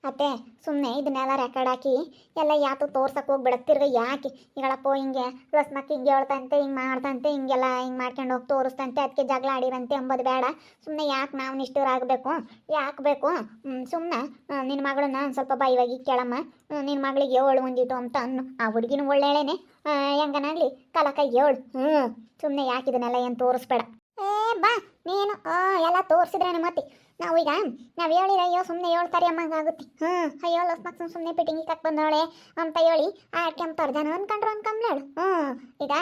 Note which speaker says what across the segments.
Speaker 1: ಅತ್ತೆ ಸುಮ್ಮನೆ ಇದನ್ನೆಲ್ಲ ರೆಕಾರ್ಡ್ ಹಾಕಿ ಎಲ್ಲ ಯಾತು ತೋರ್ಸಕ್ಕೆ ಹೋಗ್ಬಿಡತ್ತೆ ತಿರ್ಗ ಯಾಕೆ ಈಗಳಪ್ಪ ಹಿಂಗೆ ಪ್ಲಸ್ ಮಕ್ಕ ಹಿಂಗೆ ಹೇಳ್ತಂತೆ ಹಿಂಗೆ ಮಾಡ್ತಂತೆ ಹಿಂಗೆಲ್ಲ ಹಿಂಗೆ ಮಾಡ್ಕೊಂಡು ಹೋಗಿ ತೋರಿಸ್ತಂತೆ ಅದಕ್ಕೆ ಜಗಳ ಆಡಿರಂತೆ ಎಂಬುದು ಬೇಡ. ಸುಮ್ಮನೆ ಯಾಕೆ ನಾವು ನಿಷ್ಠೂರ ಆಗಬೇಕು, ಯಾಕೆ ಬೇಕು? ಸುಮ್ಮನೆ ನಿನ್ನ ಮಗಳನ್ನ ಒಂದು ಸ್ವಲ್ಪ ಬೈವಾಗಿ ಕೇಳಮ್ಮ, ನಿನ್ನ ಮಗಳಿಗೆ ಏಳು ಒಂದಿಟ್ಟು ಅಂತ ಅನ್ನು. ಆ ಹುಡುಗಿನ ಒಳ್ಳೆಳೇನೆ, ಹೆಂಗನಾಗ್ಲಿ ಕಲಕ ಏಳು. ಸುಮ್ಮನೆ ಯಾಕೆ ಇದನ್ನೆಲ್ಲ ಏನು ತೋರಿಸ್ಬೇಡ. ಬಾ ನೀನು ಎಲ್ಲ ತೋರಿಸಿದ್ರೇನೆ ಮತ್ತೆ ನಾವು ಈಗ ನಾವು ಹೇಳಿರ ಅಯ್ಯೋ ಸುಮ್ಮನೆ ಹೇಳ್ತಾರೆ ಅಮ್ಮಂಗಾಗುತ್ತೆ. ಅಯ್ಯೋ ಲಸ್ ಮಕ್ಳು ಸುಮ್ಮನೆ ಪಿಟಿಂಗಿ ಕಕ್ ಬಂದವಳೆ ಅಂತ ಹೇಳಿ ಕೆಂಪ್ತಾರೆ ಜನ ಅನ್ಕೊಂಡ್ರು ಅನ್ಕೊಂಬ್ಲೇಳು. ಈಗ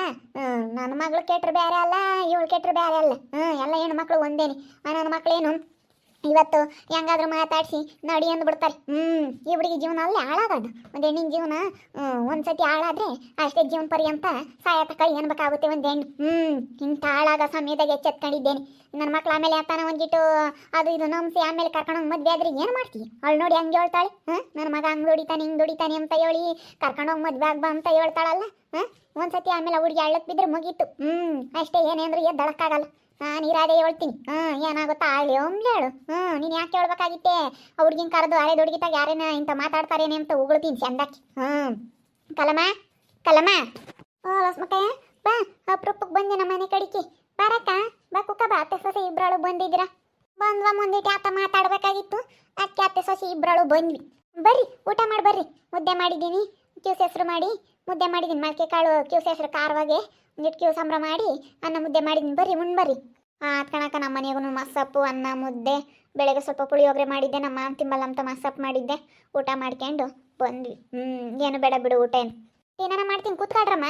Speaker 1: ನನ್ನ ಮಗಳು ಕೆಟ್ರು ಬೇರೆ ಅಲ್ಲ, ಇವಳು ಕೆಟ್ರು ಬೇರೆ ಅಲ್ಲ. ಎಲ್ಲ ಹೆಣ್ಣು ಮಕ್ಕಳು ಒಂದೇನೆ. ನನ್ನ ಮಕ್ಕಳೇನು ಇವತ್ತು ಹೆಂಗಾದ್ರೂ ಮಾತಾಡಿಸಿ ನಡಿ ಅಂದ್ಬಿಡ್ತಾರೆ. ಈ ಹುಡುಗಿ ಜೀವನ ಅಲ್ಲಿ ಹಾಳಾಗೋದು. ಒಂದು ಹೆಣ್ಣಿನ ಜೀವನ ಒಂದ್ಸತಿ ಹಾಳಾದ್ರೆ ಅಷ್ಟೇ ಜೀವನ ಪರ್ಯಂತ ಸಾಯತಕ್ಕ ಏನ್ಬೇಕಾಗುತ್ತೆ ಒಂದು ಹೆಣ್ಣು. ಇಂಥ ಹಾಳಾಗೋ ಸಮಯದಾಗ ಎಚ್ಚೆತ್ಕೊಂಡಿದ್ದೇನೆ. ನನ್ನ ಮಕ್ಳು ಆಮೇಲೆ ಯಾತಾನ ಒಂದಿಟ್ಟು ಅದು ಇದು ನಂಬಿಸಿ ಆಮೇಲೆ ಕರ್ಕೊಂಡೋಗಿ ಮದುವೆ ಆದ್ರೆ ಏನು ಮಾಡ್ತೀವಿ? ಅವಳು ನೋಡಿ ಹಂಗೆ ಹೇಳ್ತಾಳೆ, ನನ್ನ ಮಗ ಹಂಗೆ ದುಡಿತಾನೆ ಹಿಂಗೆ ದುಡಿತಾನೆ ಅಂತ ಹೇಳಿ ಕರ್ಕೊಂಡೋಗಿ ಮದುವೆ ಆಗ್ಬಾ ಅಂತ ಹೇಳ್ತಾಳಲ್ಲ. ಒಂದ್ಸತಿ ಆಮೇಲೆ ಹುಡುಗಿ ಹಳ್ಳಕ್ಕೆ ಬಿದ್ದರೆ ಮುಗೀತು. ಅಷ್ಟೇ, ಏನೇಂದ್ರೆ ಎದ್ದಳಕ್ಕಾಗಲ್ಲ. ನಾನು ಇರಾದೆ ಹೇಳ್ತೀನಿ. ಏನಾಗುತ್ತಾ ಆಗಲಿ ಒಮ್ಲೇಳು. ನೀನು ಯಾಕೆ ಹೇಳ್ಬೇಕಾಗಿತ್ತೆ? ಹುಡ್ಗಿನ ಕರೆದು ಹಳೆ ಹುಡುಗಿತಾಗ ಯಾರೇನ ಇಂಥ ಮಾತಾಡ್ತಾರೇನೆ ಅಂತ ಉಗುಳ್ತೀನಿ ಚಂದಾಕಿ. ಕಲಮ ಕಲಮ ಲಸ್ಮಕ್ಕಯ್ಯ ಬಾ, ಅಪ್ರೂಪಕ್ಕೆ ಬಂದೆ ನಮ್ಮ ಮನೆ ಕಡಿಕೆ ಬರಕ್ಕ. ಬಾ ಕುಕ್ಕ ಬಾ, ಅತ್ತೆ ಸೊಸೆ ಇಬ್ರಾಳು ಬಂದಿದ್ದೀರಾ? ಬಂದ್ವಾ ಮುಂದಿಟ್ಟು ಆತ ಮಾತಾಡ್ಬೇಕಾಗಿತ್ತು. ಅದಕ್ಕೆ ಅತ್ತೆ ಸೊಸೆ ಇಬ್ರಾಳು ಬಂದ್ವಿ. ಬರ್ರಿ ಊಟ ಮಾಡಿ ಬರ್ರಿ. ಮುದ್ದೆ ಮಾಡಿದ್ದೀನಿ, ಕ್ಯೂಸ್ ಹೆಸರು ಮಾಡಿ ಮುದ್ದೆ ಮಾಡಿದ್ದೀನಿ. ಮೊಳಕೆ ಕಾಳು ಕ್ಯೂಸ್ ಹೆಸರು ಖಾರವಾಗೆ ಒಂದಿಟ್ಟು ಕ್ಯೂ ಸಂಬ್ರ ಮಾಡಿ ಅನ್ನ ಮುದ್ದೆ ಮಾಡಿದ್ದೀನಿ. ಬರ್ರಿ ಉಣ್ ಬರ್ರಿ. ಕಣಕ ನಮ್ಮ ಮನೆಗೂ ಮಸ್ಸಪ್ಪು ಅನ್ನ ಮುದ್ದೆ, ಬೆಳಗ್ಗೆ ಸ್ವಲ್ಪ ಪುಳಿಯೋಗರೆ ಮಾಡಿದ್ದೆ. ನಮ್ಮ ಮಾಮ ತಿಂಬಲ್ಲ ಅಂತ ಮಸ್ಸಪ್ಪು ಮಾಡಿದ್ದೆ. ಊಟ ಮಾಡ್ಕೊಂಡು ಬಂದ್ವಿ. ಏನು ಬೇಡ ಬಿಡು, ಊಟ ಏನಾನ ಮಾಡ್ತೀನಿ ಕೂತ್ಕೊಳ್ರಮ್ಮ.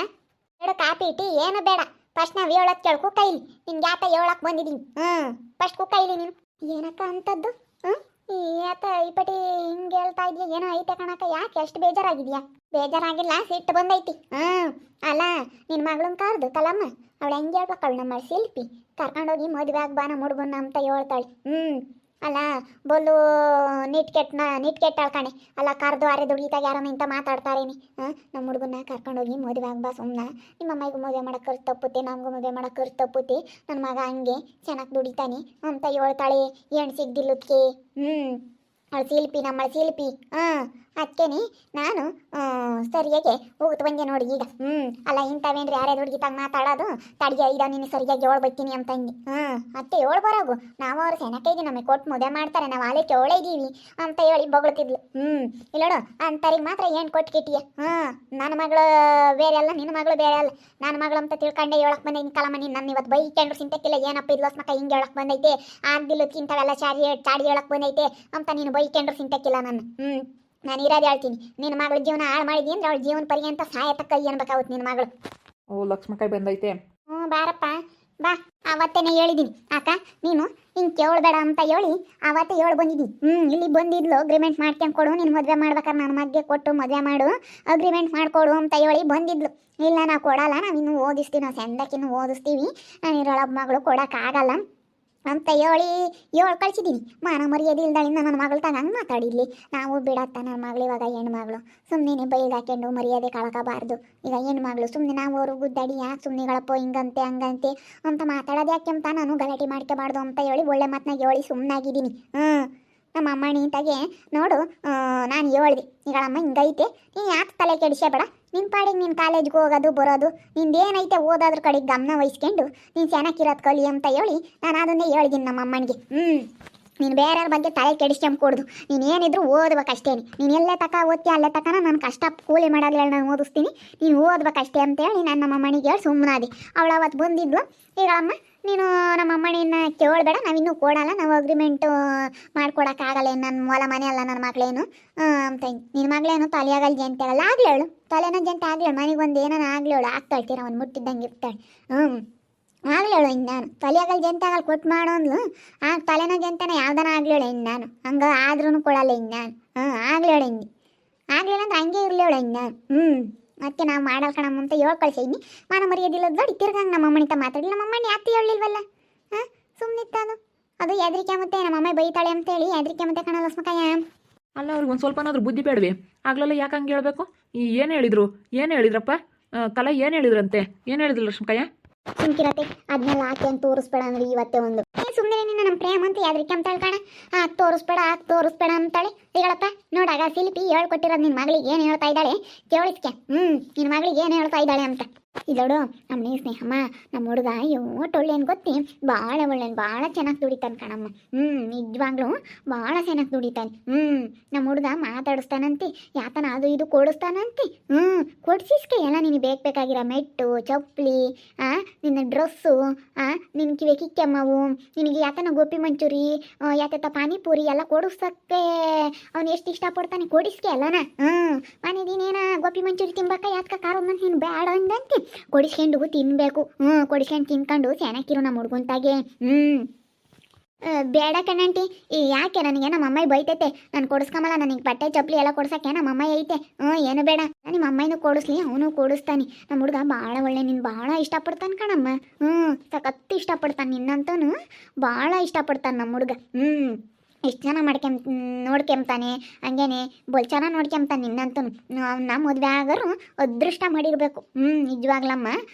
Speaker 1: ಬೇಡ ಕಾಪಿ ಟೀ ಏನು ಬೇಡ. ಫಸ್ಟ್ ನಾವು ಹೇಳೋದು ಕೇಳ್ಕೊ ಕೈಲಿ. ನಿನ್ಗೆ ಯಾತ ಹೇಳಕ್ಕೆ ಬಂದಿದ್ದೀನಿ. ಫಸ್ಟ್ ಕುಕ್ಕೈಲಿ ನೀನು. ಏನಕ್ಕ ಅಂಥದ್ದು? ಯಾತ ಈ ಪಟಿ ಹಿಂಗೆ ಹೇಳ್ತಾ ಇದೆಯಾ? ಏನೋ ಐತೆ ಕಣಕ್ಕ. ಯಾಕೆ ಅಷ್ಟು ಬೇಜಾರಾಗಿದೆಯಾ? ಬೇಜಾರಾಗಿಲ್ಲ, ಸಿಟ್ಟು ಬಂದೈತಿ. ಅಲ್ಲ ನಿನ್ನ ಮಗಳನ್ನ ಕರೆದು ಕಲಮ್ಮ ಅವಳು ಹೆಂಗೆ ಹೇಳ್ಬೇಕು? ಅವಳು ನಮ್ಮ ಶಿಲ್ಪಿ ಕರ್ಕೊಂಡೋಗಿ ಮದುವೆ ಆಗ್ಬಾ ನಮ್ಮ ಹುಡುಗನ್ನ ಅಂತ ಹೇಳ್ತಾಳೆ. ಅಲ್ಲ ಬೊಲ್ಲು ನೀಟ್ ಕೆಟ್ಟಾಳ ಕಣೆ. ಅಲ್ಲ ಕರೆದು ಅರೆ ದುಡಿತಾಗ ಯಾರನ್ನ ಇಂಥ ಮಾತಾಡ್ತಾರೇನಿ. ನಮ್ಮ ಹುಡುಗನ್ನ ಕರ್ಕೊಂಡೋಗಿ ಮದುವೆ ಆಗ್ಬಾ ಸುಮ್ಮನೆ. ನಿಮ್ಮ ಅಮ್ಮಿಗೂ ಮದುವೆ ಮಾಡೋಕೆ ಖರ್ಚು ತಪ್ಪುತ್ತೆ, ನಮಗೂ ಮದುವೆ ಮಾಡೋಕೆ ಖರ್ಚು ತಪ್ಪುತ್ತೆ. ನನ್ನ ಮಗ ಹಂಗೆ ಚೆನ್ನಾಗಿ ದುಡಿತಾನೆ ಅಂತ ಹೇಳ್ತಾಳೆ. ಏನು ಸಿಗ್ದಿಲ್ಲದಕ್ಕೆ. ಅವಳು ಶಿಲ್ಪಿ, ನಮ್ಮ ಶಿಲ್ಪಿ. ಅದಕ್ಕೇನೆ ನಾನು ಸರಿಯಾಗಿ ಹೋಗುತ್ತೆ ಬಂದೆ ನೋಡಿ ಈಗ. ಅಲ್ಲ ಇಂಥವೇನ್ರಿ ಯಾರೇ ಹುಡುಗಿತಾಗ ಮಾತಾಡೋದು. ತಡಿಗೆ ಈಗ ನೀನು ಸರಿಯಾಗಿ ಹೇಳ್ಬರ್ತೀನಿ ಅಂತ ಅಂದು. ಅತ್ತೆ ಹೇಳಿ ಬರೋಗು. ನಾವು ಅವ್ರು ಸೆನಕೈದು ನಮಗೆ ಕೊಟ್ಟು ಮದುವೆ ಮಾಡ್ತಾರೆ, ನಾವು ಆಲೆ ಕೇಳೇ ಇದ್ದೀವಿ ಅಂತ ಹೇಳಿ ಬೊಗಳ್ತಿದ್ಲು. ಇಲ್ಲೋಡು ಅಂತಾರಿಗೆ ಮಾತ್ರ ಏನು ಕೊಟ್ಟು ಕಿಟ್ಟಿಯ. ನನ್ನ ಮಗಳು ಬೇರೆ ಅಲ್ಲ, ನಿನ್ನ ಮಗಳು ಬೇರೆ ಅಲ್ಲ. ನನ್ನ ಮಗಳು ಅಂತ ತಿಳ್ಕೊಂಡೆ ಹೇಳಕ್ ಬಂದೈತಿ. ಕಲಮ್ಮ ನೀನು ನನ್ನ ಇವತ್ತು ಬೈಕೊಂಡ್ರು ಸಿಂತಕ್ಕಿಲ್ಲ. ಏನಪ್ಪ ಇದ್ಲೋಸ್ ಮಕ್ಕ ಹಿಂಗೆ ಹೇಳಕ್ ಬಂದೈತೆ, ಆಗ್ದಿಲ್ಲಕ್ಕಿಂತವೆಲ್ಲ ಚಾಡಿ ಹೇಳಕ್ ಬಂದೈತೆ ಅಂತ ನೀನು ಬೈಕೊಂಡ್ರು ಸಿಂತಕ್ಕಿಲ್ಲ. ನಾನು ಇರೋದು ಹೇಳ್ತೀನಿ. ನಿನ್ನ ಮಗಳ ಜೀವನ ಹಾಳು ಮಾಡಿದಿ ಅಂದ್ರೆ ಅವಳ ಜೀವನ ಪರ್ಯಂತ ಸಾಯತಕ್ಕ ಅನ್ಬೇಕಾಗುತ್ತೆ ನಿನ್ನ ಮಗಳು.
Speaker 2: ಓ ಲಕ್ಷ್ಮಕಾಯಿ ಬಂದೈತೆ.
Speaker 1: ಬಾರಪ್ಪ ಬಾ. ಆವತ್ತೇನೆ ಹೇಳಿದ್ದೀನಿ ಅಕ್ಕ, ನೀನು ಹಿಂಗೆ ಕೇಳಬೇಡ ಅಂತ ಹೇಳಿ ಆವತ್ತೇ ಹೇಳಿ ಬಂದಿದ್ದೀನಿ. ಇಲ್ಲಿ ಬಂದಿದ್ಲು ಅಗ್ರಿಮೆಂಟ್ ಮಾಡ್ಕೊಂಡು ಕೊಡು, ನೀನು ಮದುವೆ ಮಾಡ್ಬೇಕಾದ್ರೆ ನನ್ನ ಮಗ್ಗೆ ಕೊಟ್ಟು ಮದುವೆ ಮಾಡು, ಅಗ್ರಿಮೆಂಟ್ ಮಾಡಿಕೊಡು ಅಂತ ಹೇಳಿ ಬಂದಿದ್ಲು. ಇಲ್ಲ ನಾವು ಕೊಡಲ್ಲ, ನಾವು ಇನ್ನೂ ಓದಿಸ್ತೀವಿ, ನಾವು ಸೆಂದಕ್ಕಿನ್ನೂ ಓದಿಸ್ತೀವಿ, ನಾನು ಇರೋಳಬ್ಬ ಮಗಳು ಕೊಡೋಕ್ಕಾಗಲ್ಲ ಅಂತ ಹೇಳಿ ಕಳಿಸಿದ್ದೀನಿ. ಮಾನ ಮರ್ಯಾದೆ ಇಲ್ದಾಳಿಂದ ನನ್ನ ಮಗಳು ತಾನು ಹಂಗೆ ಮಾತಾಡಿದ್ಲಿ. ನಾವು ಬಿಡತ್ತ ನನ್ನ ಮಗಳು ಇವಾಗ ಹೆಣ್ಮಗಳು ಸುಮ್ಮನೆ ಬೈದು ಹಾಕೊಂಡು ಮರ್ಯಾದೆ ಕಳ್ಕೋಬಾರ್ದು. ಈಗ ಹೆಣ್ಮಗಳು ಸುಮ್ಮನೆ ನಾವು ಅವರು ಗುದ್ದಾಡಿ ಯಾಕೆ ಸುಮ್ಮನೆಗಳಪ್ಪ ಹಿಂಗಂತೆ ಹಂಗಂತೆ ಅಂತ ಮಾತಾಡೋದು ಯಾಕೆ ಅಂತ ನಾನು ಗಲಾಟೆ ಮಾಡ್ಕೋಬಾರ್ದು ಅಂತ ಹೇಳಿ ಒಳ್ಳೆ ಮಾತನಾಗ ಹೇಳಿ ಸುಮ್ಮನಾಗಿದ್ದೀನಿ. ನಮ್ಮ ಅಮ್ಮ ನೀಟಾಗೆ ನೋಡು, ನಾನು ಹೇಳಿದೆ ಈಗಳಮ್ಮ ಹಿಂಗೈತೆ, ನೀನು ಯಾಕೆ ತಲೆ ಕೆಡಿಸಬೇಡ, ನಿನ್ನ ಪಾಡಿಗೆ ನೀನು ಕಾಲೇಜ್ಗೆ ಹೋಗೋದು ಬರೋದು, ನಿಂದೇನೈತೆ ಓದೋದ್ರ ಕಡೆಗೆ ಗಮನ ವಹಿಸ್ಕೊಂಡು ನೀನು ಚೆನ್ನಾಗಿರೋದು ಕಲಿ ಅಂತ ಹೇಳಿ ನಾನು ಅದನ್ನೇ ಹೇಳಿದ್ದೀನಿ ನಮ್ಮ ಅಮ್ಮನಿಗೆ. ನೀನು ಬೇರೆಯವ್ರ ಬಗ್ಗೆ ತಲೆ ಕೆಡಿಸ್ಕೊಂಬಿಕೊಡ್ದು, ನೀನು ಏನಿದ್ರು ಓದ್ಬೇಕಷ್ಟೇನೆ. ನೀನು ಎಲ್ಲೇ ತಕ ಓದ್ತೀಯ ಅಲ್ಲೇ ತಕನ ನಾನು ಕಷ್ಟ ಕೂಲಿ ಮಾಡೋದು ಹೇಳಿ ನಾನು ಓದಿಸ್ತೀನಿ, ನೀನು ಓದ್ಬೇಕಷ್ಟೇ ಅಂತೇಳಿ ನಾನು ನಮ್ಮ ಅಮ್ಮನಿಗೆ ಹೇಳಿ ಸುಮ್ಮನಾದೆ. ಅವಳು ಅವತ್ತು ಬಂದಿದ್ಲು. ಈಗಳಮ್ಮ ನೀನು ನಮ್ಮ ಅಮ್ಮನಿನ ಕೇಳಬೇಡ, ನಾವಿನ್ನೂ ಕೊಡಲ್ಲ, ನಾವು ಅಗ್ರಿಮೆಂಟು ಮಾಡ್ಕೊಡೋಕ್ಕಾಗಲ್ಲ, ನನ್ನ ಹೊಲ ಮನೆ ಅಲ್ಲ ನನ್ನ ಮಗಳೇನು ಅಂತ. ನಿನ್ನ ಮಗಳೇನು ತಲೆಯಾಗಲ್ಲ ಜಂತೆ ಆಗಲ್ಲ, ಆಗ್ಲೇಳು ತಲೆನ ಜಂತೆ ಆಗ್ಲೇಳು, ಮನೆಗೆ ಒಂದು ಏನಾನ ಆಗ್ಲೇಳು ಆಗ್ತಾಳ್ತೀರ ಅವ್ನು ಮುಟ್ಟಿದ್ದಂಗೆ ಇರ್ತಾಳೆ. ಆಗ್ಲೇಳು ಇನ್ನು ನಾನು ತಲೆಯಾಗಲ್ಲ ಜಂತೆ ಆಗಲ್ಲ ಕೊಟ್ಟು ಮಾಡೋ ಅಂದ್ಲು. ತಲೆನ ಜಂತೆನ ಯಾವ್ದಾನ ಆಗ್ಲೇಳು ಇನ್ನು ನಾನು ಹಂಗೆ ಆದ್ರೂ ಕೊಡಲ್ಲ ಇನ್ನು ನಾನು. ಆಗ್ಲೇಳು ಇನ್ನು ಆಗ್ಲಿಲ್ಲ ಅಂದ್ರೆ ಹಂಗೆ ಇರಲೇಳು ಇನ್ನು ನಾನು. ಮತ್ತೆ ನಾವು ಮಾಡಲ್ ಕಣಮ್ಮ ಅಂತ ಕಳ್ಸೀನಿ. ಮಾನ ಮರ್ಯಾದಿಲ್ಲ ದೊಡ್ಡ ತಿರ್ಗಂಗೆ ನಮ್ಮ ಅಮ್ಮನಿತ ಮಾತಾಡಿ ನಮ್ಮ ಅಮ್ಮನ ಯಾತಿ ಹೇಳಿಲ್ವಲ್ಲ. ಸುಮ್ಮನಿತ್ತ ಅದು ಹೆದರಿಕೆ ಮತ್ತೆ ನಮ್ಮ ಅಮ್ಮ ಬೈತಾಳೆ ಅಂತೇಳಿ ಹೆದರಿಕೆ ಮತ್ತೆ ಕಣ ಲಕ್ಷ್ಮಕಾಯ.
Speaker 2: ಅಲ್ಲ ಅವ್ರಿಗೆ ಒಂದು ಸ್ವಲ್ಪನಾದ್ರೂ ಬುದ್ಧಿ ಬೇಡವೆ? ಆಗ್ಲೆಲ್ಲ ಯಾಕೆ ಹಂಗೆ ಹೇಳ್ಬೇಕು? ಏನು ಹೇಳಿದ್ರಪ್ಪ? ಕಲಾ ಏನು ಹೇಳಿದ್ರಂತೆ? ಏನು ಹೇಳಿದ್ರು ಲಕ್ಷ್ಮಕಾಯ?
Speaker 1: ಸುಮ್ಕಿರತ್ತೆ ಅದನ್ನೆಲ್ಲ ಹಾಕಿ ಅಂತ ತೋರಿಸ್ಬೇಡ ಅಂದ್ರೆ ಇವತ್ತೇ ಒಂದು ಸುಮ್ಮನೆ ನಿನ್ನ ನಮ್ಮ ಪ್ರೇಮ ಅಂತ ಯಾವ್ದಕ್ಕೆ ಅಂತಾಳೆ ಕಣ ತೋರಿಸ್ಬೇಡ ಅಂತಾಳೆ ಈಗಳಪ್ಪ ನೋಡಾಗ ಶಿಲ್ಪಿ ಹೇಳ್ಕೊಟ್ಟಿರೋದು ನಿನ್ನ ಮಗಳಿಗೆ ಏನು ಹೇಳ್ತಾ ಇದ್ದಾಳೆ ಕೇಳಿಸ್ಕೆ ನಿನ್ನ ಮಗಳಿಗೆ ಏನು ಹೇಳ್ತಾ ಇದ್ದಾಳೆ ಅಂತ ಇದೋಡು ನಮ್ಮ ಸ್ನೇಹಮ್ಮ ನಮ್ಮ ಹುಡುಗ ಒಳ್ಳೆನ್ ಗೊತ್ತಿ ಭಾಳ ಒಳ್ಳೆನ್ ಭಾಳ ಚೆನ್ನಾಗಿ ದುಡಿತಾನೆ ಕಣಮ್ಮ ನಿಜವಾಗ್ಲೂ ಭಾಳ ಚೆನ್ನಾಗಿ ದುಡಿತಾನೆ ನಮ್ಮ ಹುಡುಗ ಮಾತಾಡಿಸ್ತಾನಂತೆ ಯಾತನ ಅದು ಇದು ಕೊಡಿಸ್ತಾನಂತೆ ಕೊಡ್ಸಿಸ್ಕೆ ಎಲ್ಲ ನಿನಗೆ ಬೇಕಾಗಿರೋ ಮೆಟ್ಟು ಚಪ್ಪಲಿ ನಿನ್ನ ಡ್ರೆಸ್ಸು ನಿನ್ನ ಕಿವಿ ಕಿಕ್ಕೆಮ್ಮವು ನಿನಗೆ ಯಾತನ ಗೋಪಿ ಮಂಚೂರಿ ಯಾತ ಪಾನಿಪುರಿ ಎಲ್ಲ ಕೊಡಿಸೋಕ್ಕೆ ಅವ್ನು ಎಷ್ಟು ಇಷ್ಟಪಡ್ತಾನೆ ಕೊಡಿಸ್ಕೆ ಅಲ್ಲನ ಮನೆದೇನೇನ ಗೋಪಿ ಮಂಚೂರಿ ತಿನ್ಬೇಕ ಯಾತ್ಕ ಖಾರ ಅಂತ ನೀನು ಬೇಡ ಅಂದಂತೆ ಕೊಡಿಸ್ಕೊಂಡು ತಿನ್ಬೇಕು ಕೊಡಿಸ್ಕೊಂಡು ತಿನ್ಕೊಂಡು ಚೆನ್ನಾಗಿರು ನಮ್ಮ ಹುಡ್ಗುಂತಾಗೆ ಬೇಡ ಕಣ್ಣಂಟಿ ಯಾಕೆ ನನಗೆ ನಮ್ಮ ಅಮ್ಮಾಯಿ ಬೈತೈತೆ ನಾನು ಕೊಡಿಸ್ಕೊಂಬಲ್ಲ ನನಗೆ ಬಟ್ಟೆ ಚಪ್ಪಲಿ ಎಲ್ಲ ಕೊಡ್ಸಕ್ಕೆ ನಮ್ಮ ಅಮ್ಮಾಯಿ ಐತೆ ಏನು ಬೇಡ ನಿಮ್ಮ ಅಮ್ಮಾಯಿನೂ ಕೊಡಿಸ್ಲಿ ಅವನು ಕೊಡಿಸ್ತಾನೆ ನಮ್ಮ ಹುಡುಗ ಭಾಳ ಒಳ್ಳೆ ನೀನು ಭಾಳ ಇಷ್ಟಪಡ್ತಾನೆ ಕಣಮ್ಮ ಸಖತ್ತು ಇಷ್ಟಪಡ್ತಾನೆ ನಿನ್ನಂತೂ ಭಾಳ ಇಷ್ಟಪಡ್ತಾನೆ ನಮ್ಮ ಹುಡುಗ ಎಷ್ಟು ಜನ ನೋಡ್ಕೊಂತಾನೆ ಹಂಗೇನೆ ಬೊಲ್ ಚೆನ್ನಾಗಿ ನೋಡ್ಕೊಂತಾನೆ ನಿನ್ನಂತೂ ನಮ್ಮ ಮದುವೆ ಆಗೋರು ಅದೃಷ್ಟ ಮಾಡಿರ್ಬೇಕು ನಿಜವಾಗ್ಲಮ್ಮ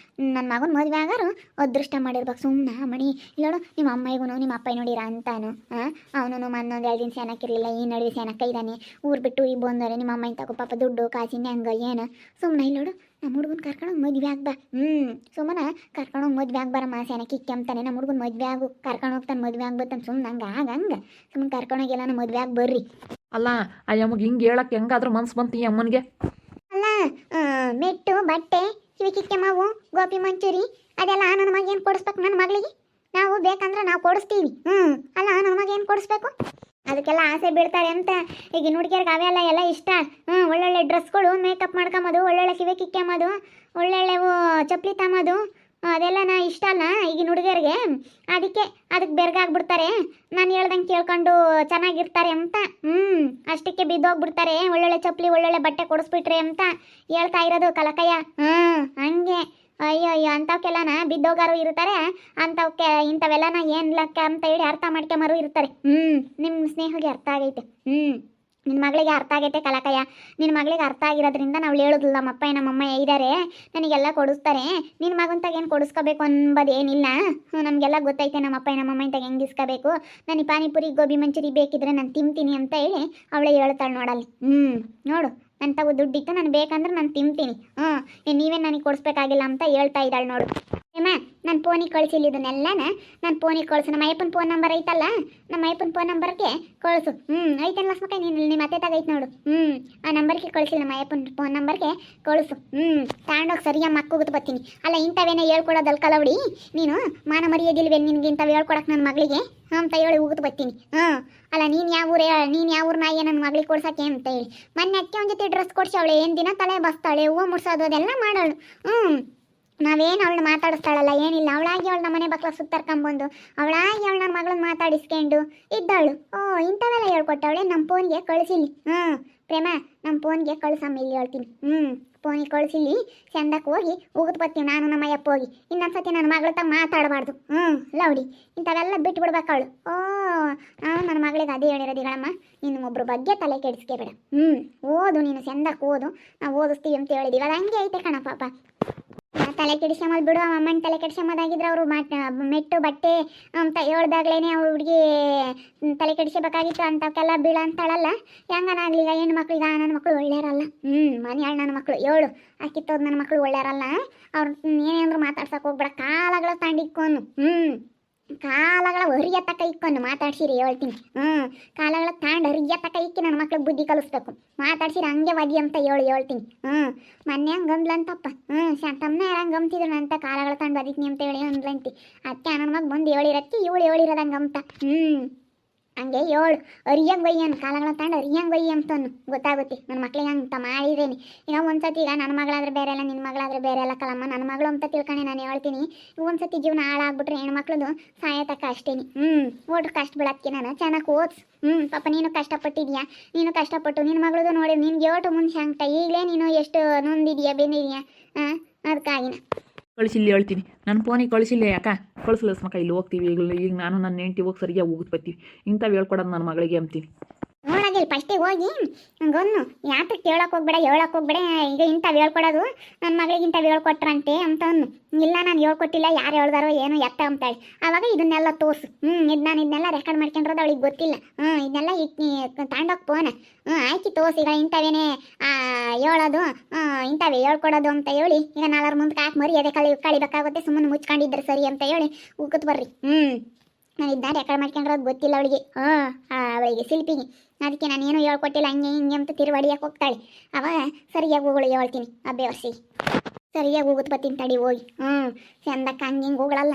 Speaker 1: ನನ್ನ ಮಗನ ಮದುವೆ ಆಗೋರು ಅದೃಷ್ಟ ಮಾಡಿರ್ಬೇಕು ಸುಮ್ಮನೆ ಮಣಿ ಇಲ್ಲೋಡು ನಿಮ್ಮ ಅಮ್ಮಯ್ಯಗೂ ನಿಮ್ಮ ಅಪ್ಪ ನೋಡಿರ ಅಂತಾನು ಅವನು ಮನ್ನೊಂದು 2 ದಿನ ಸೇನಕ್ಕಿರಲಿಲ್ಲ ಈ ನಡುವೆ ಸೇನಕ್ಕ ಇದ್ದಾನೆ ಊರು ಬಿಟ್ಟು ಈ ಬಂದರೆ ನಿಮ್ಮ ಅಮ್ಮನ ತಗೋ ಪಾಪ ದುಡ್ಡು ಕಾಸಿನ ಹಂಗ ಏನು ಸುಮ್ಮನೆ ಇಲ್ಲೋಡು ನಮ್ಮ ಹುಡುಗನ ಕರ್ಕೊಂಡೋಗಿ ಮದುವೆ ಆಗ್ಬಾ ಸುಮ್ಮನೆ ಕರ್ಕೊಂಡೋಗಿ ಮದುವೆ ಆಗ್ಬಾರಮ್ಮ ಸೇನಕ್ಕೆ ಇಕ್ಕೆಂತಾನೆ ನಮ್ಮ ಹುಡುಗನ ಮದುವೆ ಆಗು ಕರ್ಕೊಂಡು ಹೋಗ್ತಾನೆ ಮದುವೆ ಆಗ್ಬತ್ತಾನೆ ಸುಮ್ಮನೆ ಹಂಗೆ ಸುಮ್ಮನೆ ಕರ್ಕೊಂಡೋಗಿಲ್ಲ ನಮ್ಮ ಮದುವೆ ಆಗಿ ಬರ್ರಿ
Speaker 2: ಅಲ್ಲ ಆ ಅಮ್ಮಗೆ ಹಿಂಗೆ ಹೇಳಕ್ಕೆ ಹೆಂಗಾದ್ರೂ ಮನ್ಸು ಬಂತು ಈ ಅಮ್ಮನಿಗೆ
Speaker 1: ಅಲ್ಲ ಮೆಟ್ಟು ಬಟ್ಟೆ ಕಿವಿ ಕಿಕ್ಕೆ ಮಾವು ಗೋಪಿ ಮಂಚೂರಿ ಅದೆಲ್ಲ ನನ್ನ ಮಗ ಏನು ಕೊಡಿಸ್ಬೇಕು ನನ್ನ ಮಗಳಿಗೆ ನಾವು ಬೇಕಂದ್ರೆ ನಾವು ಕೊಡಿಸ್ತೀವಿ ಅಲ್ಲ ನನ್ನ ಮಗ ಏನು ಕೊಡಿಸ್ಬೇಕು ಅದಕ್ಕೆಲ್ಲ ಆಸೆ ಬೀಳ್ತಾರೆ ಅಂತ ಈಗ ಹುಡುಗಿಯರ್ಗೆ ಅವೆಲ್ಲ ಎಲ್ಲ ಇಷ್ಟ ಒಳ್ಳೊಳ್ಳೆ ಡ್ರೆಸ್ಗಳು ಮೇಕಪ್ ಮಾಡ್ಕೊಂಬೋದು ಒಳ್ಳೊಳ್ಳೆ ಕಿವಿ ಕಿಕ್ಕೆಂಬೋದು ಒಳ್ಳೊಳ್ಳೆವು ಚಪ್ಪಲಿ ತಮ್ಮದು ಅದೆಲ್ಲ ಇಷ್ಟ ಅಲ್ಲ ಈಗಿನ ಹುಡುಗಿಯರಿಗೆ ಅದಕ್ಕೆ ಬೆರ್ಗಾಗ್ಬಿಡ್ತಾರೆ ನಾನು ಹೇಳ್ದಂಗೆ ಕೇಳ್ಕೊಂಡು ಚೆನ್ನಾಗಿರ್ತಾರೆ ಅಂತ ಅಷ್ಟಕ್ಕೆ ಬಿದ್ದೋಗ್ಬಿಡ್ತಾರೆ ಒಳ್ಳೊಳ್ಳೆ ಚಪ್ಪಲಿ ಒಳ್ಳೊಳ್ಳೆ ಬಟ್ಟೆ ಕೊಡಿಸ್ಬಿಟ್ರೆ ಅಂತ ಹೇಳ್ತಾ ಇರೋದು ಕಲಕಯ್ಯ ಹಂಗೆ ಅಯ್ಯೋ ಅಂಥವಕ್ಕೆಲ್ಲನ ಬಿದ್ದೋಗಾರು ಇರ್ತಾರೆ ಅಂಥವಕ್ಕೆ ಇಂಥವೆಲ್ಲನ ಏನು ಲೆಕ್ಕ ಅಂತ ಹೇಳಿ ಅರ್ಥ ಮಾಡ್ಕೊಂಬರು ಇರ್ತಾರೆ ನಿಮ್ಮ ಸ್ನೇಹಗೆ ಅರ್ಥ ಆಗೈತೆ ನಿನ್ನ ಮಗಳಿಗೆ ಅರ್ಥ ಆಗೈತೆ ಕಲಕಯ್ಯ ನಿನ್ನ ಮಗಳಿಗೆ ಅರ್ಥ ಆಗಿರೋದ್ರಿಂದ ನಾವು ಹೇಳೋದಿಲ್ಲ ನಮ್ಮಮ್ಮ ಇದ್ದಾರೆ ನನಗೆಲ್ಲ ಕೊಡಿಸ್ತಾರೆ ನಿನ್ನ ಮಗಂತಾಗ ಏನು ಕೊಡಿಸ್ಕೋಬೇಕು ಅನ್ನೋದೇನಿಲ್ಲ ನಮಗೆಲ್ಲ ಗೊತ್ತೈತೆ ನಮ್ಮಮ್ಮ ಇಂತಾಗ ಹೆಂಗೆ ಇಸ್ಕೋಬೇಕು ನನಗೆ ಪಾನಿಪುರಿ ಗೋಬಿ ಮಂಚೂರಿ ಬೇಕಿದ್ರೆ ನಾನು ತಿಂತೀನಿ ಅಂತ ಹೇಳಿ ಅವಳೇ ಹೇಳ್ತಾಳೆ ನೋಡಲ್ಲಿ ನೋಡು ನನ್ನ ತಗೋ ದುಡ್ಡಿತ್ತು ನಾನು ಬೇಕಂದ್ರೆ ನಾನು ತಿಂತೀನಿ ನೀವೇ ನನಗೆ ಕೊಡಿಸ್ಬೇಕಾಗಿಲ್ಲ ಅಂತ ಹೇಳ್ತಾ ಇದ್ದಾಳೆ ನೋಡು ಏಮ್ಮ ನಾನು ಫೋನಿಗೆ ಕಳಿಸಿಲ್ಲ ಇದನ್ನೆಲ್ಲನ ನಾನು ಫೋನಿಗೆ ಕಳಿಸು ನಮ್ಮ ಅಯ್ಯಪ್ಪನ ಫೋನ್ ನಂಬರ್ ಐತಲ್ಲ ನಮ್ಮ ಅಯ್ಯಪ್ಪನ ಫೋನ್ ನಂಬರ್ಗೆ ಕಳಿಸು ಐತಲ್ಲ ಲಕ್ಷ್ಮಕ್ಕ ನೀನು ನಿಮ್ಮ ಅತ್ತೆ ತಗೈತೆ ನೋಡು ಆ ನಂಬರ್ಗೆ ಕಳಿಸಿಲ್ಲ ನಮ್ಮ ಅಯ್ಯಪ್ಪನ ಫೋನ್ ನಂಬರ್ಗೆ ಕಳಿಸು ತಗೊಂಡೋಗಿ ಸರಿಯಾಗಿ ಮಕ್ಕೂಗುತ್ತೆ ಬರ್ತೀನಿ ಅಲ್ಲ ಇಂಥವೇನೇ ಹೇಳ್ಕೊಡೋದಲ್ಲ ಕಲವಡಿ ನೀನು ಮಾನ ಮರ್ಯಾದಿಲ್ವೇ ನಿನ್ಗೆ ಇಂಥವು ಹೇಳ್ಕೊಡಕ್ಕೆ ನನ್ನ ಮಗಳಿಗೆ ಅಂತ ಹೇಳಿ ಹೋಗುತ್ತೆ ಬರ್ತೀನಿ ಅಲ್ಲ ನೀನು ಯಾವ ಊರು ನಾಯಿ ನನ್ನ ಮಗಳಿಗೆ ಕೊಡ್ಸಕ್ಕೆ ಅಂತ ಹೇಳಿ ಮೊನ್ನೆ ಅಕ್ಕೆ ಒಂದು ಜೊತೆ ಡ್ರೆಸ್ ಕೊಡ್ಸಿ ಅವಳು ಏನು ದಿನ ತಲೆ ಬಸ್ತಾಳೆ ಹೂವು ಮುಡ್ಸೋದು ಅದೆಲ್ಲ ಮಾಡೋಳು ನಾವೇನು ಅವಳನ್ನ ಮಾತಾಡಿಸ್ತಾಳಲ್ಲ ಏನಿಲ್ಲ ಅವಳಾಗಿ ಅವಳು ನಮ್ಮ ಮನೆ ಬಕ್ಲ ಸುತ್ತರ್ಕೊಂಬಂದು ಅವಳಾಗಿ ಅವಳು ನನ್ನ ಮಗಳನ್ನ ಮಾತಾಡಿಸ್ಕೊಂಡು ಇದ್ದಾಳು ಇಂಥವೆಲ್ಲ ಹೇಳ್ಕೊಟ್ಟವಳೆ ನಮ್ಮ ಫೋನ್ಗೆ ಕಳಿಸಿಲಿ ಪ್ರೇಮ ನಮ್ಮ ಫೋನ್ಗೆ ಕಳ್ಸಮ್ಮ ಇಲ್ಲಿ ಹೇಳ್ತೀನಿ ಫೋನಿಗೆ ಕಳಿಸಿಲಿ ಚಂದಕ್ಕೆ ಹೋಗಿ ಹೋಗುದು ಬರ್ತೀವಿ ನಾನು ನಮ್ಮ ಅಯ್ಯಪ್ಪ ಹೋಗಿ ಇನ್ನೊಂದ್ಸತಿ ನನ್ನ ಮಗಳ ತ ಮಾತಾಡಬಾರ್ದು ಲೌಡಿ ಇಂಥವೆಲ್ಲ ಬಿಟ್ಬಿಡ್ಬೇಕು ಅವಳು ನನ್ನ ಮಗಳಿಗೆ ಅದೇ ಹೇಳಿರೋದಿಗಳಮ್ಮ ನೀನು ಒಬ್ರ ಬಗ್ಗೆ ತಲೆ ಕೆಡಿಸ್ಕೋಬೇಡ ಓದು ನೀನು ಚಂದಕ್ಕೆ ಓದು ನಾವು ಓದಿಸ್ತೀವಿ ಅಂತ ಹೇಳಿದೀವಿ ಅದು ಹಂಗೆ ಐತೆ ಕಣ ಪಾಪ ತಲೆ ಕೆಡಿಸ್ಕೊಂಬದು ಬಿಡು ಅಮ್ಮನ ತಲೆ ಕೆಡಿಸ್ಕೊಂಬದಾಗಿದ್ರೆ ಅವರು ಮೆಟ್ಟು ಬಟ್ಟೆ ಅಂತ ಹೇಳ್ದಾಗ್ಲೇ ಅವ್ರ ಹುಡುಗಿ ತಲೆ ಕೆಡಿಸ್ಕೋಬೇಕಾಗಿತ್ತು ಅಂಥವಕ್ಕೆಲ್ಲ ಬೀಳ ಅಂತಾಳಲ್ಲ ಹೆಂಗನಾಗ್ಲಿಗ ಹೆಣ್ಣು ಮಕ್ಳಿಗೆ ನನ್ನ ಮಕ್ಕಳು ಒಳ್ಳೆಯರಲ್ಲ ಮನೆಯಾಳು ನನ್ನ ಮಕ್ಕಳು ಏಳು ಹಾಕಿತ್ತೋದು ನನ್ನ ಮಕ್ಕಳು ಒಳ್ಳೆಯರಲ್ಲ ಅವ್ರು ಏನೇಂದ್ರು ಮಾತಾಡ್ಸಕ್ಕೆ ಹೋಗ್ಬೇಡ ಕಾಲಗಳ ತಾಂಡಿಕ್ಕೋನು ಕಾಲಗಳ ಹೊರಿಯ ತಕ ಇಕ್ಕೊಂಡು ಮಾತಾಡ್ಸಿರಿ ಹೇಳ್ತೀನಿ ಕಾಲಗಳ ತಾಂಡ್ ಹರಿಯ ತಕ ಇಕ್ಕಿ ನನ್ನ ಮಕ್ಳಿಗೆ ಬುದ್ಧಿ ಕಲಿಸ್ಬೇಕು ಮಾತಾಡ್ಸಿರಿ ಹಂಗೆ ಒದಿ ಅಂತ ಹೇಳ್ತೀನಿ ಮೊನ್ನೆ ಹಂಗೆ ಅಂದ್ಲಂತಪ್ಪ ಶಾಂತಮ್ಮನ ಯಾರಂಗೆ ಗಮ್ತಿದ್ರು ಅಂತ ಕಾಲಗಳ ತಾಂಡ್ ಬದಿತೀನಿ ಅಂತ ಹೇಳಿ ಅಂದ್ಲಂತಿ ಅದಕ್ಕೆ ನನ್ನ ಮಗ ಬಂದು ಹೇಳಿರತ್ತಿ ಇವಳು ಹೇಳಿರೋದಂಗೆ ಅಂತ ಹಂಗೆ ಏಳು ಅರಿಯಂಗೆ ಒಯ್ಯನು ಕಾಲಗಳ ತಾಂಡು ಅರಿಯಂಗೆ ಒಯ್ಯ ಅಂತನು ಗೊತ್ತಾಗುತ್ತೆ ನನ್ನ ಮಕ್ಳಿಗೆ ಅಂತ ಮಾಡಿದ್ದೇನೆ ಈಗ ಒಂದ್ಸತಿ ಈಗ ನನ್ನ ಮಗಳಾದ್ರೆ ಬೇರೆ ಅಲ್ಲ ನಿನ್ನ ಮಗಳಾದ್ರೆ ಬೇರೆ ಅಲ್ಲ ಕಲಮ್ಮ ನನ್ನ ಮಗಳು ಅಂತ ತಿಳ್ಕೊಂಡೆ ನಾನು ಹೇಳ್ತೀನಿ ಒಂದ್ಸತಿ ಜೀವನ ಹಾಳಾಗ್ಬಿಟ್ರೆ ಹೆಣ್ಮಕ್ಳದು ಸಾಯತಕ್ಕ ಅಷ್ಟೇನಿ ಓಟ್ರು ಕಷ್ಟ ಬೀಳಕ್ಕೆ ನಾನು ಚೆನ್ನಾಗಿ ಓದ್ಸು ಪಾಪ ನೀನು ಕಷ್ಟಪಟ್ಟಿದ್ಯಾ ನೀನು ಕಷ್ಟಪಟ್ಟು ನಿನ್ನ ಮಗಳದು ನೋಡಿ ನಿನ್ಗೆ ಓಟು ಮುಂಚೆ ಅಂಟ ಈಗಲೇ ನೀನು ಎಷ್ಟು ನೊಂದಿದೆಯಾ ಬೆಂದಿದೆಯಾ ಅದಕ್ಕಾಗಿನ
Speaker 2: ಕಳಿಸಿಲ್ಲಿ ಹೇಳ್ತೀನಿ ನನ್ನ ಫೋನಿಗೆ ಕಳಿಸಿಲ್ಲ ಯಾಕ ಕಳಿಸಲ್ಲ ಮಕ್ಕ ಇಲ್ಲಿ ಹೋಗ್ತೀವಿ ಈಗ ನಾನು ನನ್ನ ಹೆಂಡತಿ ಹೋಗಿ ಸರಿಯಾಗಿ ಹೋಗಿ ಬರ್ತೀವಿ ಇಂಥವು ಹೇಳ್ಕೊಡೋದು ನನ್ನ ಮಗಳಿಗೆ ಅಂತೀನಿ
Speaker 1: ನೋಡಾಗೆ ಅಲ್ಲಿ ಫಸ್ಟಿಗೆ ಹೋಗಿ ಹಂಗೊನ್ನು ಯಾತಕ್ಕೆ ಹೇಳಕ್ಕೆ ಹೋಗ್ಬೇಡ ಈಗ ಇಂಥವು ಹೇಳ್ಕೊಡೋದು ನನ್ನ ಮಗಳಿಗೆ ಇಂಥವು ಹೇಳ್ಕೊಟ್ರಂತೆ ಅಂತ ಅನ್ನು ಇಲ್ಲ ನಾನು ಹೇಳ್ಕೊಟ್ಟಿಲ್ಲ ಯಾರು ಹೇಳ್ದಾರೋ ಏನೋ ಎತ್ತ ಅಂತಾಳೆ ಆವಾಗ ಇದನ್ನೆಲ್ಲ ತೋರಿಸು ನಾನು ಇದನ್ನೆಲ್ಲ ರೆಕಾರ್ಡ್ ಮಾಡ್ಕೊಂಡಿರೋದು ಅವಳಿಗೆ ಗೊತ್ತಿಲ್ಲ ಇದನ್ನೆಲ್ಲ ತಾಂಡೋಗಿ ಫೋನ ಆಯ್ಕೆ ತೋರಿಸಿ ಈಗ ಇಂಥವೇನೇ ಹೇಳೋದು ಇಂಥವೇ ಹೇಳ್ಕೊಡೋದು ಅಂತ ಹೇಳಿ ಈಗ ನಾಲ್ವರ ಮುಂದೆ ಹಾಕಿ ಮರಿ ಅದೇ ಕಳಿಬೇಕಾಗುತ್ತೆ ಸುಮ್ಮನೆ ಮುಚ್ಕೊಂಡಿದ್ರೆ ಸರಿ ಅಂತ ಹೇಳಿ ಉಕ್ಕತ್ ಬರ್ರಿ ನಾನು ಇದನ್ನ ರೆಕಾರ್ಡ್ ಮಾಡ್ಕೊಂಡಿರೋದು ಗೊತ್ತಿಲ್ಲ ಅವಳಿಗೆ ಅವಳಿಗೆ ಶಿಲ್ಪಿಗೆ ಅದಕ್ಕೆ ನಾನು ಏನೂ ಹೇಳ್ಕೊಟ್ಟಿಲ್ಲ ಹಂಗೆ ಹಿಂಗೆ ಅಂತ ತಿರುವಡಿಯಕ್ಕೆ ಹೋಗ್ತಾಳೆ ಅವಾಗ ಸರಿಯಾಗಿ ಹೋಗಳು ಹೇಳ್ತೀನಿ ಅಭ್ಯಾಸಿ ಸರಿಯಾಗಿ ಹೋಗುತ್ತೆ ಬತ್ತೀನಿ ತಡಿ ಹೋಗಿ ಚಂದಕ್ಕೆ ಹಂಗೆ ಹಿಂಗೆ ಹೋಗಳಲ್ಲ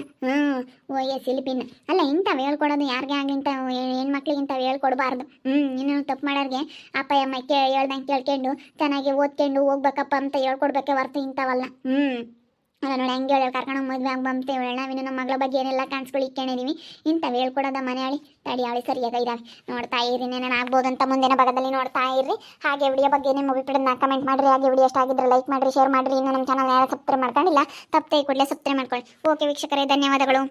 Speaker 1: ಹೋಗಿ ಶಿಲ್ಪಿನ ಅಲ್ಲ ಇಂಥವು ಹೇಳ್ಕೊಡೋದು ಯಾರಿಗೆ ಆಗಲಿ ಇಂಥವು ಹೆಣ್ಮಕ್ಳಿಗೆ ಇಂಥವು ಹೇಳ್ಕೊಡ್ಬಾರ್ದು ಇನ್ನೇನು ತಪ್ಪು ಮಾಡೋರಿಗೆ ಅಪ್ಪ ಅಮ್ಮ ಹೇಳ್ದಂಗೆ ಕೇಳ್ಕೊಂಡು ಚೆನ್ನಾಗಿ ಓದ್ಕೊಂಡು ಹೋಗ್ಬೇಕಪ್ಪ ಅಂತ ಹೇಳ್ಕೊಡ್ಬೇಕೆ ಹೊರ್ತು ಇಂಥವಲ್ಲ ಅಲ್ಲ ನೋಡಿ ಹಂಗೆ ಹೇಳಿ ಕರ್ಕೊಂಡು ಮದುವೆ ಆಗ್ಬಂತ ಹೇಳೋಣ ನಾವಿನ್ನು ನಮ್ಮ ಮಗಳ ಬಗ್ಗೆ ಏನೆಲ್ಲ ಕಾಣಿಸ್ಕೊಳ್ಳಿ ಇಟ್ಕೊಂಡಿದೀವಿ ಇಂಥವು ಹೇಳ್ಕೊಡೋದ ಮನೆ ಹೇಳಿ ತಡಿ ಅವಳಿ ಸರಿಯಾಗಿ ಇದಾವೆ ನೋಡ್ತಾ ಇರಿ ಏನೇನು ಆಗ್ಬೋದಂತ ಮುಂದಿನ ಭಾಗದಲ್ಲಿ ನೋಡ್ತಾ ಇರ್ರಿ ಹಾಗೆ ವಿಡಿಯೋ ಬಗ್ಗೆ ಏನೇನು ಮುಗಿಬಿಡೋದನ್ನ ಕಮೆಂಟ್ ಮಾಡಿರಿ ಹಾಗೆ ವಿಡಿಯೋ ಎಷ್ಟಾಗಿದ್ರೆ ಲೈಕ್ ಮಾಡಿರಿ ಶೇರ್ ಮಾಡಿರಿ ಇನ್ನು ನಮ್ಮ ಚಾನಲ್ ಯಾರು ಸಬ್ಸ್ಕ್ರೈಬ್ ಮಾಡ್ಕೊಂಡಿಲ್ಲ ತಪ್ಪೇ ಕೂಡಲೇ ಸಬ್ಸ್ಕ್ರೈಬ್ ಮಾಡ್ಕೊಳ್ಳಿ ಓಕೆ ವೀಕ್ಷಕರೇ ಧನ್ಯವಾದಗಳು.